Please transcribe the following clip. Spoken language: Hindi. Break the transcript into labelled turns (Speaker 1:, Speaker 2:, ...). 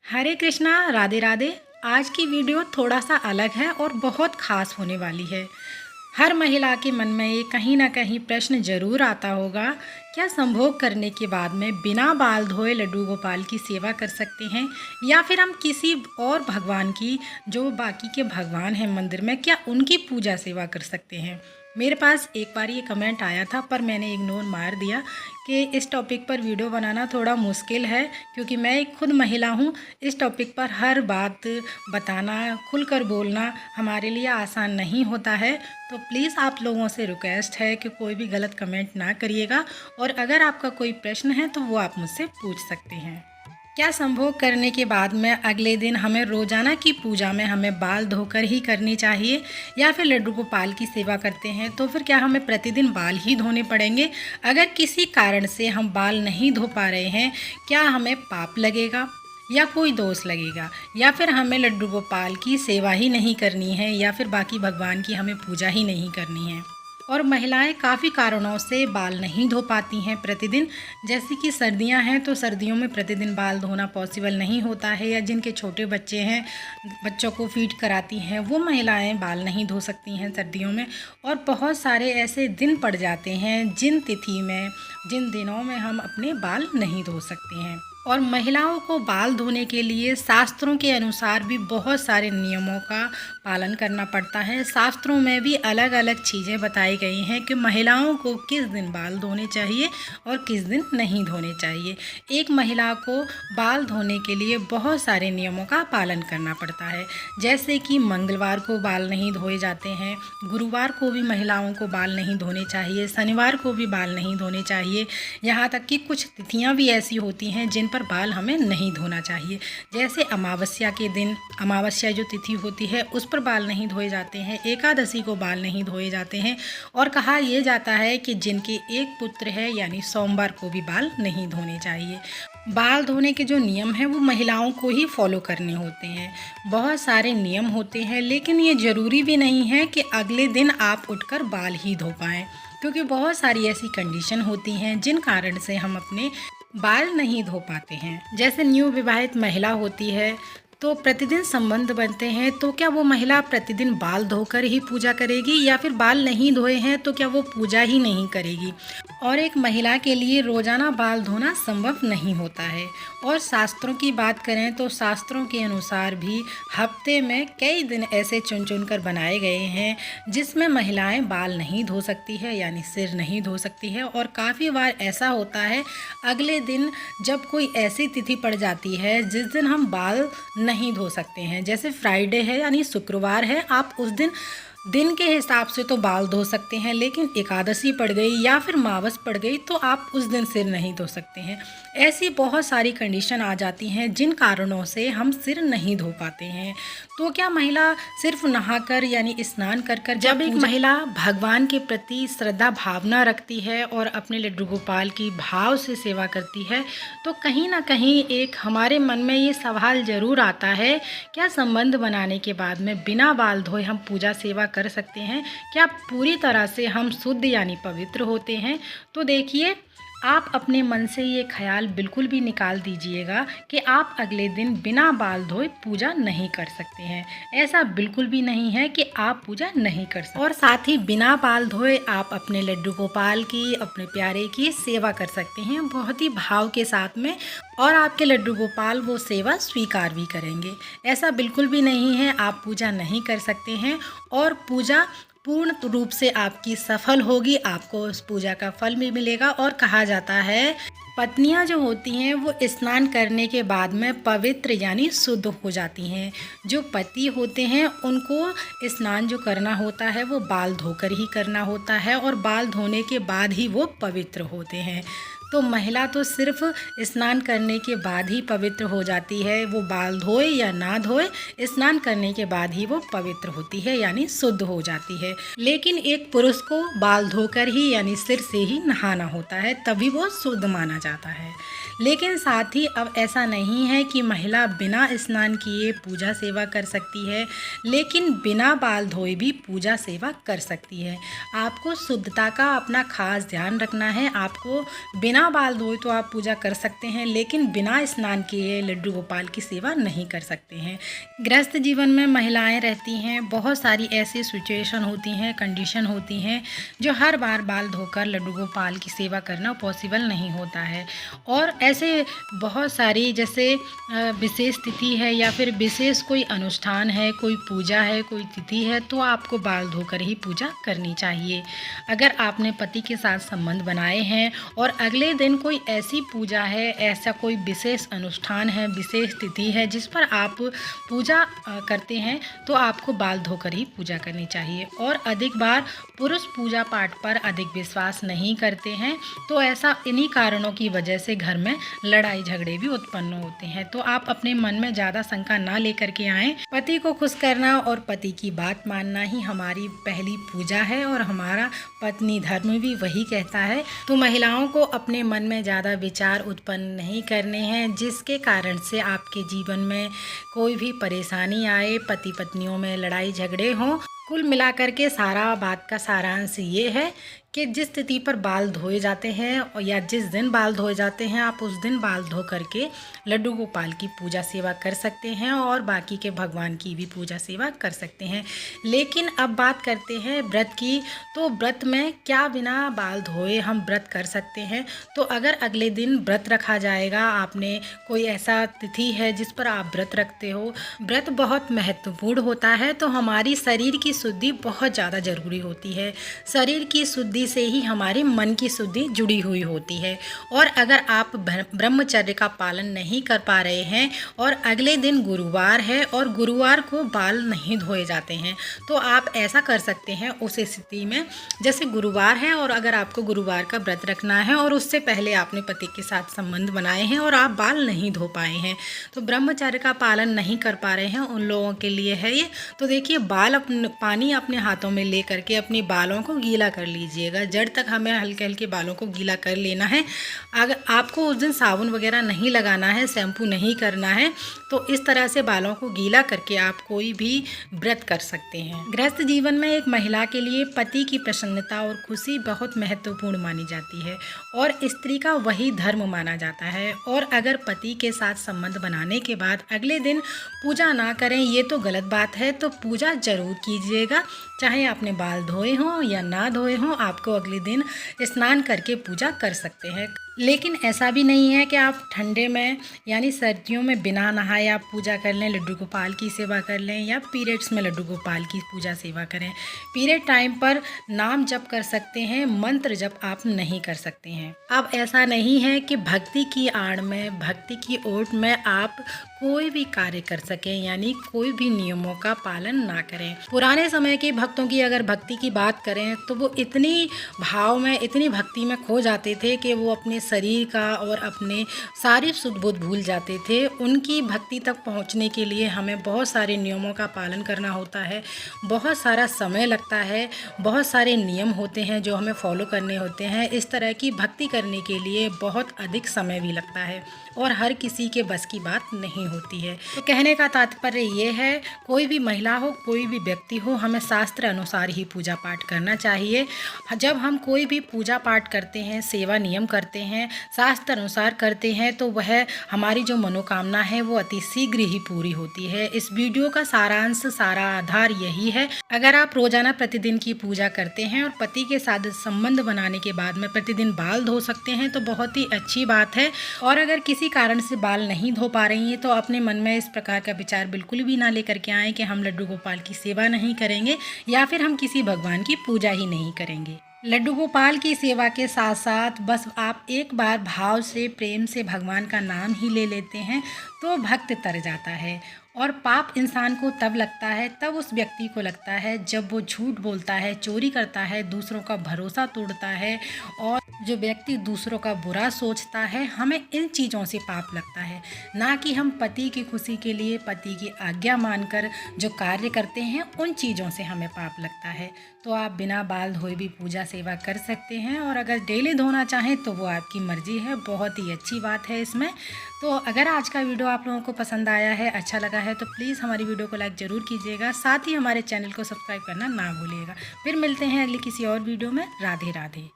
Speaker 1: हरे कृष्णा, राधे राधे। आज की वीडियो थोड़ा सा अलग है और बहुत ख़ास होने वाली है। हर महिला के मन में ये कहीं ना कहीं प्रश्न ज़रूर आता होगा, क्या संभोग करने के बाद में बिना बाल धोए लड्डू गोपाल की सेवा कर सकते हैं, या फिर हम किसी और भगवान की, जो बाकी के भगवान हैं मंदिर में, क्या उनकी पूजा सेवा कर सकते हैं। मेरे पास एक बार ये कमेंट आया था, पर मैंने इग्नोर मार दिया कि इस टॉपिक पर वीडियो बनाना थोड़ा मुश्किल है, क्योंकि मैं एक खुद महिला हूँ। इस टॉपिक पर हर बात बताना, खुलकर बोलना हमारे लिए आसान नहीं होता है। तो प्लीज़ आप लोगों से रिक्वेस्ट है कि कोई भी गलत कमेंट ना करिएगा, और अगर आपका कोई प्रश्न है तो वो आप मुझसे पूछ सकते हैं। क्या संभोग करने के बाद में अगले दिन हमें रोज़ाना की पूजा में हमें बाल धोकर ही करनी चाहिए, या फिर लड्डू गोपाल की सेवा करते हैं तो फिर क्या हमें प्रतिदिन बाल ही धोने पड़ेंगे। अगर किसी कारण से हम बाल नहीं धो पा रहे हैं, क्या हमें पाप लगेगा या कोई दोष लगेगा, या फिर हमें लड्डू गोपाल की सेवा ही नहीं करनी है, या फिर बाकी भगवान की हमें पूजा ही नहीं करनी है। और महिलाएं काफ़ी कारणों से बाल नहीं धो पाती हैं प्रतिदिन। जैसे कि सर्दियां हैं तो सर्दियों में प्रतिदिन बाल धोना पॉसिबल नहीं होता है, या जिनके छोटे बच्चे हैं, बच्चों को फीड कराती हैं, वो महिलाएं बाल नहीं धो सकती हैं सर्दियों में। और बहुत सारे ऐसे दिन पड़ जाते हैं जिन तिथि में, जिन दिनों में हम अपने बाल नहीं धो सकते हैं। और महिलाओं को बाल धोने के लिए शास्त्रों के अनुसार भी बहुत सारे नियमों का पालन करना पड़ता है। शास्त्रों में भी अलग अलग चीज़ें बताई गई हैं कि महिलाओं को किस दिन बाल धोने चाहिए और किस दिन नहीं धोने चाहिए। एक महिला को बाल धोने के लिए बहुत सारे नियमों का पालन करना पड़ता है। जैसे कि मंगलवार को बाल नहीं धोए जाते हैं, गुरुवार को भी महिलाओं को बाल नहीं धोने चाहिए, शनिवार को भी बाल नहीं धोने चाहिए। यहाँ तक कि कुछ तिथियाँ भी ऐसी होती हैं जिन पर बाल हमें नहीं धोना चाहिए। जैसे अमावस्या के दिन, अमावस्या जो तिथि होती है उस पर बाल नहीं धोए जाते हैं, एकादशी को बाल नहीं धोए जाते हैं। और कहा यह जाता है कि जिनके एक पुत्र है, यानी सोमवार को भी बाल नहीं धोने चाहिए। बाल धोने के जो नियम हैं वो महिलाओं को ही फॉलो करने होते हैं। बहुत सारे नियम होते हैं, लेकिन ये ज़रूरी भी नहीं है कि अगले दिन आप उठकर बाल ही धो पाएँ, क्योंकि बहुत सारी ऐसी कंडीशन होती हैं जिन कारण से हम अपने बाल नहीं धो पाते हैं। जैसे न्यू विवाहित महिला होती है तो प्रतिदिन संबंध बनते हैं, तो क्या वो महिला प्रतिदिन बाल धोकर ही पूजा करेगी, या फिर बाल नहीं धोए हैं तो क्या वो पूजा ही नहीं करेगी। और एक महिला के लिए रोज़ाना बाल धोना संभव नहीं होता है। और शास्त्रों की बात करें तो शास्त्रों के अनुसार भी हफ्ते में कई दिन ऐसे चुन चुन कर बनाए गए हैं जिसमें महिलाएं बाल नहीं धो सकती है, यानी सिर नहीं धो सकती है। और काफ़ी बार ऐसा होता है अगले दिन जब कोई ऐसी तिथि पड़ जाती है जिस दिन हम बाल नहीं धो सकते हैं, जैसे फ्राइडे है यानी शुक्रवार है, आप उस दिन के हिसाब से तो बाल धो सकते हैं, लेकिन एकादशी पड़ गई या फिर मावस पड़ गई तो आप उस दिन सिर नहीं धो सकते हैं। ऐसी बहुत सारी कंडीशन आ जाती हैं जिन कारणों से हम सिर नहीं धो पाते हैं। तो क्या महिला सिर्फ नहाकर यानी स्नान कर कर, जब एक महिला भगवान के प्रति श्रद्धा भावना रखती है और अपने लड्डू गोपाल की भाव से सेवा करती है, तो कहीं ना कहीं एक हमारे मन में ये सवाल ज़रूर आता है, क्या संबंध बनाने के बाद में बिना बाल धोए हम पूजा सेवा कर सकते हैं, क्या पूरी तरह से हम शुद्ध यानी पवित्र होते हैं। तो देखिए, आप अपने मन से ये ख्याल बिल्कुल भी निकाल दीजिएगा कि आप अगले दिन बिना बाल धोए पूजा नहीं कर सकते हैं। ऐसा बिल्कुल भी नहीं है कि आप पूजा नहीं कर सकते। और साथ ही बिना बाल धोए आप अपने लड्डू गोपाल की, अपने प्यारे की सेवा कर सकते हैं बहुत ही भाव के साथ में, और आपके लड्डू गोपाल वो सेवा स्वीकार भी करेंगे। ऐसा बिल्कुल भी नहीं है आप पूजा नहीं कर सकते हैं, और पूजा पूर्ण रूप से आपकी सफल होगी, आपको उस पूजा का फल भी मिलेगा। और कहा जाता है पत्नियां जो होती हैं वो स्नान करने के बाद में पवित्र यानी शुद्ध हो जाती हैं। जो पति होते हैं उनको स्नान जो करना होता है वो बाल धोकर ही करना होता है, और बाल धोने के बाद ही वो पवित्र होते हैं। तो महिला तो सिर्फ स्नान करने के बाद ही पवित्र हो जाती है, वो बाल धोए या ना धोए, स्नान करने के बाद ही वो पवित्र होती है यानी शुद्ध हो जाती है। लेकिन एक पुरुष को बाल धोकर ही यानी सिर से ही नहाना होता है, तभी वो शुद्ध माना जाता है। लेकिन साथ ही अब ऐसा नहीं है कि महिला बिना स्नान किए पूजा सेवा कर सकती है, लेकिन बिना बाल धोए भी पूजा सेवा कर सकती है। आपको शुद्धता का अपना खास ध्यान रखना है। आपको बिना बिना बाल धोए तो आप पूजा कर सकते हैं, लेकिन बिना स्नान किए लड्डू गोपाल की सेवा नहीं कर सकते हैं। गृहस्थ जीवन में महिलाएं रहती हैं, बहुत सारी ऐसी सिचुएशन होती हैं, कंडीशन होती हैं जो हर बार बाल धोकर लड्डू गोपाल की सेवा करना पॉसिबल नहीं होता है। और ऐसे बहुत सारी जैसे विशेष तिथि है या फिर विशेष कोई अनुष्ठान है, कोई पूजा है, कोई तिथि है, तो आपको बाल धोकर ही पूजा करनी चाहिए। अगर आपने पति के साथ संबंध बनाए हैं और अगले दिन कोई ऐसी पूजा है, ऐसा कोई विशेष अनुष्ठान है, विशेष तिथि है जिस पर आप पूजा करते हैं, तो आपको बाल धोकर ही पूजा करनी चाहिए। और अधिक बार पुरुष पूजा पाठ पर अधिक विश्वास नहीं करते हैं, तो ऐसा इन्हीं कारणों की वजह से घर में लड़ाई झगड़े भी उत्पन्न होते हैं। तो आप अपने मन में ज़्यादा शंका ना लेकर के आएँ। पति को खुश करना और पति की बात मानना ही हमारी पहली पूजा है और हमारा पत्नी धर्म भी वही कहता है। तो महिलाओं को अपने मन में ज़्यादा विचार उत्पन्न नहीं करने हैं जिसके कारण से आपके जीवन में कोई भी परेशानी आए, पति पत्नियों में लड़ाई झगड़े हों। कुल मिलाकर के सारा बात का सारांश ये है कि जिस तिथि पर बाल धोए जाते हैं और या जिस दिन बाल धोए जाते हैं, आप उस दिन बाल धो करके लड्डू गोपाल की पूजा सेवा कर सकते हैं और बाकी के भगवान की भी पूजा सेवा कर सकते हैं। लेकिन अब बात करते हैं व्रत की। तो व्रत में क्या बिना बाल धोए हम व्रत कर सकते हैं? तो अगर अगले दिन व्रत रखा जाएगा, आपने कोई ऐसा तिथि है जिस पर आप व्रत रखते हो, व्रत बहुत महत्वपूर्ण होता है। तो हमारी शरीर की शुद्धि बहुत ज़्यादा ज़रूरी होती है। शरीर की शुद्धि से ही हमारे मन की शुद्धि जुड़ी हुई होती है। और अगर आप ब्रह्मचर्य का पालन नहीं कर पा रहे हैं और अगले दिन गुरुवार है और गुरुवार को बाल नहीं धोए जाते हैं, तो आप ऐसा कर सकते हैं उस स्थिति में, जैसे गुरुवार है और अगर आपको गुरुवार का व्रत रखना है और उससे पहले आपने पति के साथ संबंध बनाए हैं और आप बाल नहीं धो पाए हैं, तो ब्रह्मचर्य का पालन नहीं कर पा रहे हैं, उन लोगों के लिए है ये। तो देखिए, पानी अपने हाथों में ले करके अपने बालों को गीला कर लीजिएगा। जड़ तक हमें हल्के हल्के बालों को गीला कर लेना है। अगर आपको उस दिन साबुन वगैरह नहीं लगाना है, शैम्पू नहीं करना है, तो इस तरह से बालों को गीला करके आप कोई भी व्रत कर सकते हैं। गृहस्थ जीवन में एक महिला के लिए पति की प्रसन्नता और खुशी बहुत महत्वपूर्ण मानी जाती है और स्त्री का वही धर्म माना जाता है। और अगर पति के साथ संबंध बनाने के बाद अगले दिन पूजा ना करें, ये तो गलत बात है। तो पूजा जरूर कीजिएगा, चाहे आपने बाल धोए हों या ना धोए हों, आपको अगले दिन स्नान करके पूजा कर सकते हैं। लेकिन ऐसा भी नहीं है कि आप ठंडे में यानी सर्दियों में बिना नहाए आप पूजा कर लें, लड्डू गोपाल की सेवा कर लें, या पीरियड्स में लड्डू गोपाल की पूजा सेवा करें। पीरियड टाइम पर नाम जप कर सकते हैं, मंत्र जप आप नहीं कर सकते हैं। अब ऐसा नहीं है कि भक्ति की आड़ में, भक्ति की ओट में आप कोई भी कार्य कर सकें, यानी कोई भी नियमों का पालन ना करें। पुराने समय के भक्तों की अगर भक्ति की बात करें तो वो इतनी भाव में, इतनी भक्ति में खो जाते थे कि वो अपने शरीर का और अपने सारी सुध बुध भूल जाते थे। उनकी भक्ति तक पहुंचने के लिए हमें बहुत सारे नियमों का पालन करना होता है, बहुत सारा समय लगता है, बहुत सारे नियम होते हैं जो हमें फॉलो करने होते हैं। इस तरह की भक्ति करने के लिए बहुत अधिक समय भी लगता है और हर किसी के बस की बात नहीं होती है। तो कहने का तात्पर्य ये है, कोई भी महिला हो, कोई भी व्यक्ति हो, हमें शास्त्र अनुसार ही पूजा पाठ करना चाहिए। जब हम कोई भी पूजा पाठ करते हैं, सेवा नियम करते हैं, शास्त्र अनुसार करते हैं, तो वह हमारी जो मनोकामना है वो अति शीघ्र ही पूरी होती है। इस वीडियो का सारांश, सारा आधार यही है। अगर आप रोजाना प्रतिदिन की पूजा करते हैं और पति के साथ संबंध बनाने के बाद में प्रतिदिन बाल धो सकते हैं तो बहुत ही अच्छी बात है। और अगर किसी कारण से बाल नहीं धो पा रही हैं तो अपने मन में इस प्रकार का विचार बिल्कुल भी ना लेकर के आएँ कि हम लड्डू गोपाल की सेवा नहीं करेंगे या फिर हम किसी भगवान की पूजा ही नहीं करेंगे। लड्डू गोपाल की सेवा के साथ साथ बस आप एक बार भाव से, प्रेम से भगवान का नाम ही ले लेते हैं तो भक्त तर जाता है। और पाप इंसान को तब लगता है, तब उस व्यक्ति को लगता है जब वो झूठ बोलता है, चोरी करता है, दूसरों का भरोसा तोड़ता है और जो व्यक्ति दूसरों का बुरा सोचता है, हमें इन चीज़ों से पाप लगता है। ना कि हम पति की खुशी के लिए, पति की आज्ञा मानकर जो कार्य करते हैं, उन चीज़ों से हमें पाप लगता है। तो आप बिना बाल धोए भी पूजा सेवा कर सकते हैं और अगर डेली धोना चाहें तो वो आपकी मर्जी है। बहुत ही अच्छी बात है इसमें। तो अगर आज का वीडियो आप लोगों को पसंद आया है, अच्छा लगा है, तो प्लीज़ हमारी वीडियो को लाइक ज़रूर कीजिएगा। साथ ही हमारे चैनल को सब्सक्राइब करना ना भूलिएगा। फिर मिलते हैं अगली किसी और वीडियो में। राधे राधे।